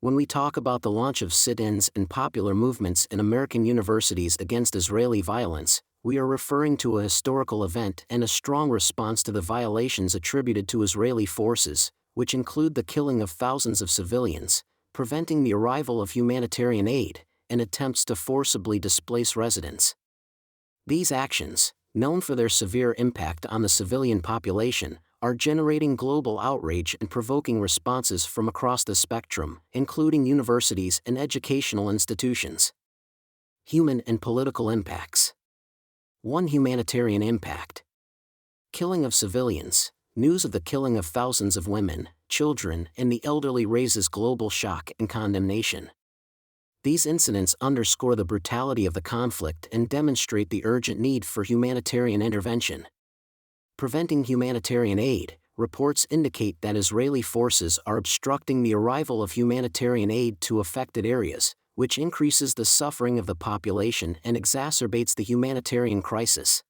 When we talk about the launch of sit-ins and popular movements in American universities against Israeli violence, we are referring to a historical event and a strong response to the violations attributed to Israeli forces, which include the killing of thousands of civilians, preventing the arrival of humanitarian aid, and attempts to forcibly displace residents. These actions, known for their severe impact on the civilian population, are generating global outrage and provoking responses from across the spectrum, including universities and educational institutions. Human and political impacts. 1. Humanitarian impact. Killing of civilians. News of the killing of thousands of women, children, and the elderly raises global shock and condemnation. These incidents underscore the brutality of the conflict and demonstrate the urgent need for humanitarian intervention. Preventing humanitarian aid. Reports indicate that Israeli forces are obstructing the arrival of humanitarian aid to affected areas, which increases the suffering of the population and exacerbates the humanitarian crisis.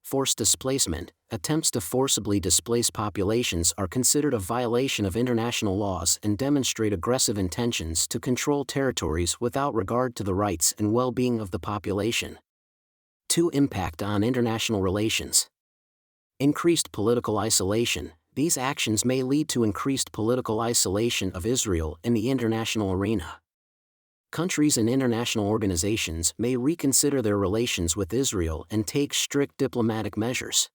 Forced displacement. Attempts to forcibly displace populations are considered a violation of international laws and demonstrate aggressive intentions to control territories without regard to the rights and well-being of the population. 2. Impact on international relations. Increased political isolation. These actions may lead to increased political isolation of Israel in the international arena. Countries and international organizations may reconsider their relations with Israel and take strict diplomatic measures.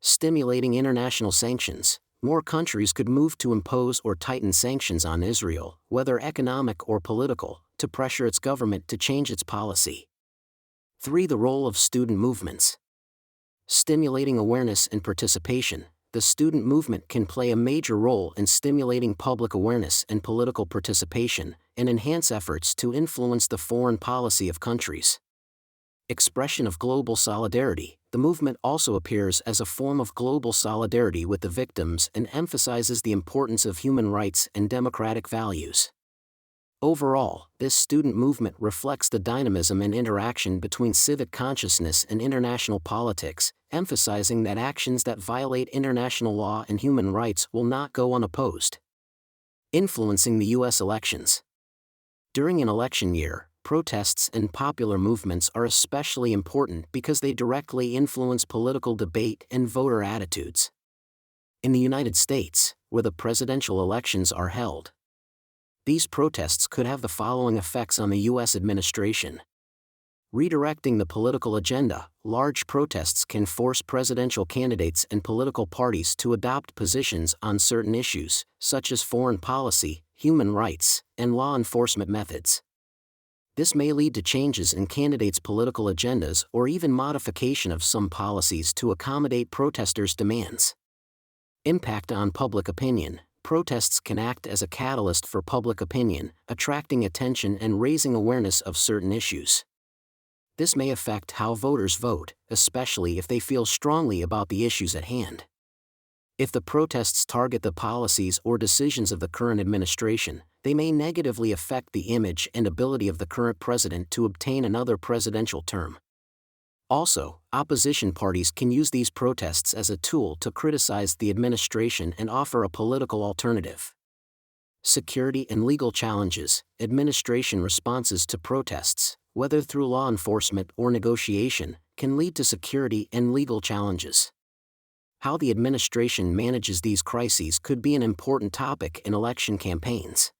Stimulating international sanctions. More countries could move to impose or tighten sanctions on Israel, whether economic or political, to pressure its government to change its policy. 3. The role of student movements. Stimulating awareness and participation. The student movement can play a major role in stimulating public awareness and political participation, and enhance efforts to influence the foreign policy of countries. Expression of global solidarity. The movement also appears as a form of global solidarity with the victims and emphasizes the importance of human rights and democratic values. Overall, this student movement reflects the dynamism and interaction between civic consciousness and international politics, emphasizing that actions that violate international law and human rights will not go unopposed. Influencing the U.S. elections. During an election year, protests and popular movements are especially important because they directly influence political debate and voter attitudes. In the United States, where the presidential elections are held, these protests could have the following effects on the U.S. administration. Redirecting the political agenda. Large protests can force presidential candidates and political parties to adopt positions on certain issues, such as foreign policy, human rights, and law enforcement methods. This may lead to changes in candidates' political agendas or even modification of some policies to accommodate protesters' demands. Impact on public opinion. Protests can act as a catalyst for public opinion, attracting attention and raising awareness of certain issues. This may affect how voters vote, especially if they feel strongly about the issues at hand. If the protests target the policies or decisions of the current administration, they may negatively affect the image and ability of the current president to obtain another presidential term. Also, opposition parties can use these protests as a tool to criticize the administration and offer a political alternative. Security and legal challenges. Administration responses to protests, whether through law enforcement or negotiation, can lead to security and legal challenges. How the administration manages these crises could be an important topic in election campaigns.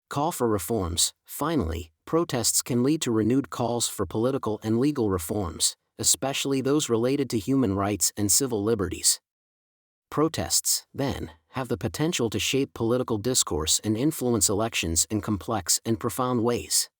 Call for reforms. Finally, protests can lead to renewed calls for political and legal reforms, especially those related to human rights and civil liberties. Protests, then, have the potential to shape political discourse and influence elections in complex and profound ways.